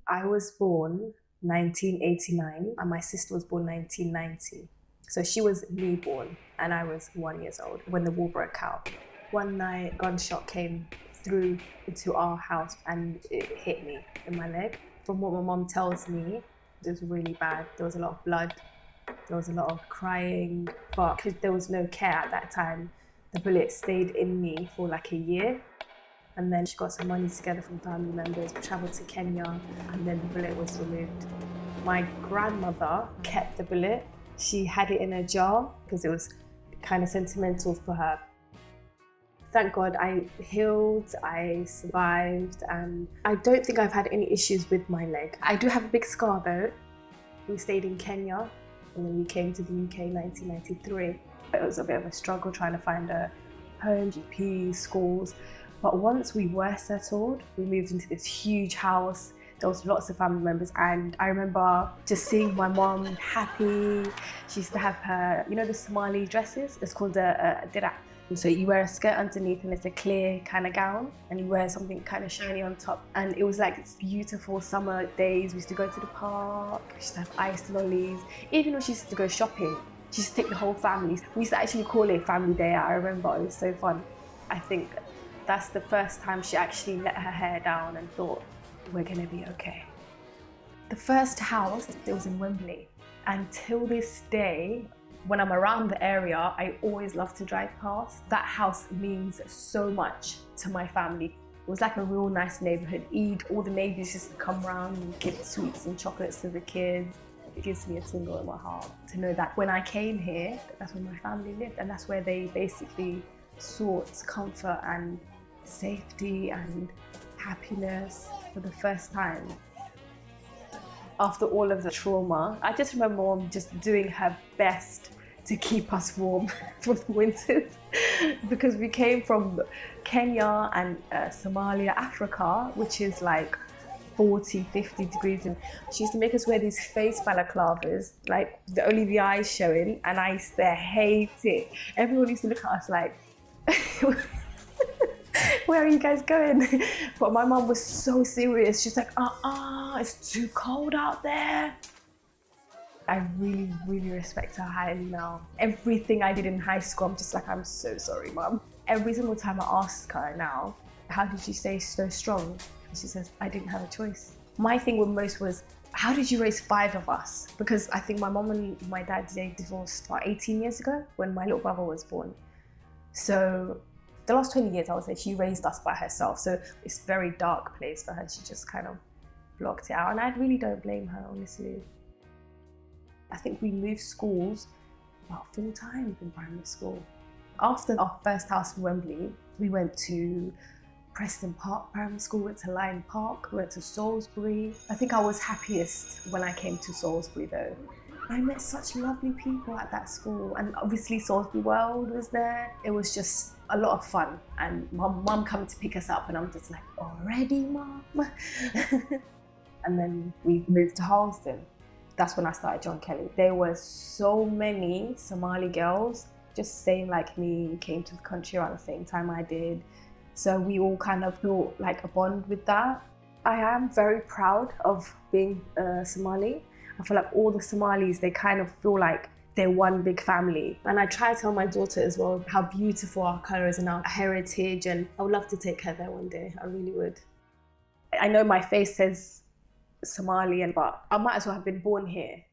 I was born 1989 and my sister was born 1990. So she was newborn and I was 1 year old when the war broke out. One night, gunshot came through into our house and it hit me in my leg. From what my mom tells me, it was really bad. There was a lot of blood, there was a lot of crying, but because there was no care at that time, the bullet stayed in me for like a year. And then she got some money together from family members, travelled to Kenya, and then the bullet was removed. My grandmother kept the bullet. She had it in a jar because it was kind of sentimental for her. Thank God I healed, I survived, and I don't think I've had any issues with my leg. I do have a big scar though. We stayed in Kenya and then we came to the UK in 1993. It was a bit of a struggle trying to find a home, GP, schools. But once we were settled, we moved into this huge house. There was lots of family members and I remember just seeing my mom happy. She used to have her, you know the Somali dresses? It's called a dira. So you wear a skirt underneath and it's a clear kind of gown and you wear something kind of shiny on top. And it was like it's beautiful summer days. We used to go to the park, we used to have ice lollies. Even when she used to go shopping, she used to take the whole family. We used to actually call it family day out. I remember, it was so fun. I think that's the first time she actually let her hair down and thought, we're gonna be okay. The first house, it was in Wembley. And till this day, when I'm around the area, I always love to drive past. That house means so much to my family. It was like a real nice neighborhood. Eid, all the neighbors used to come around and give sweets and chocolates to the kids. It gives me a tingle in my heart to know that when I came here, that's where my family lived and that's where they basically sought comfort and safety and happiness for the first time. After all of the trauma, I just remember Mom just doing her best to keep us warm for the winters because we came from Kenya and Somalia, Africa, which is like 40, 50 degrees. And she used to make us wear these face balaclavas, like only the eyes showing, and I used to hate it. Everyone used to look at us like, where are you guys going? But my mom was so serious. She's like, it's too cold out there. I really, really respect her highly now. Everything I did in high school, I'm just like, I'm so sorry, Mum. Every single time I ask her now, how did you stay so strong? And she says, I didn't have a choice. My thing with most was, how did you raise 5 of us? Because I think my mom and my dad, they divorced about 18 years ago when my little brother was born. So the last 20 years, I would say she raised us by herself. So it's a very dark place for her. She just kind of blocked it out. And I really don't blame her, honestly. I think we moved schools about 4 times in primary school. After our first house in Wembley, we went to Preston Park Primary School, went to Lyme Park, we went to Salisbury. I think I was happiest when I came to Salisbury though. I met such lovely people at that school and obviously Salisbury World was there. It was just a lot of fun and my mum coming to pick us up and I'm just like, already Mum? And then we moved to Harlesden. That's when I started John Kelly. There were so many Somali girls, just same like me, came to the country around the same time I did. So we all kind of built like a bond with that. I am very proud of being Somali. I feel like all the Somalis, they kind of feel like they're one big family. And I try to tell my daughter as well how beautiful our colours and our heritage, and I would love to take her there one day, I really would. I know my face says Somalian, but I might as well have been born here.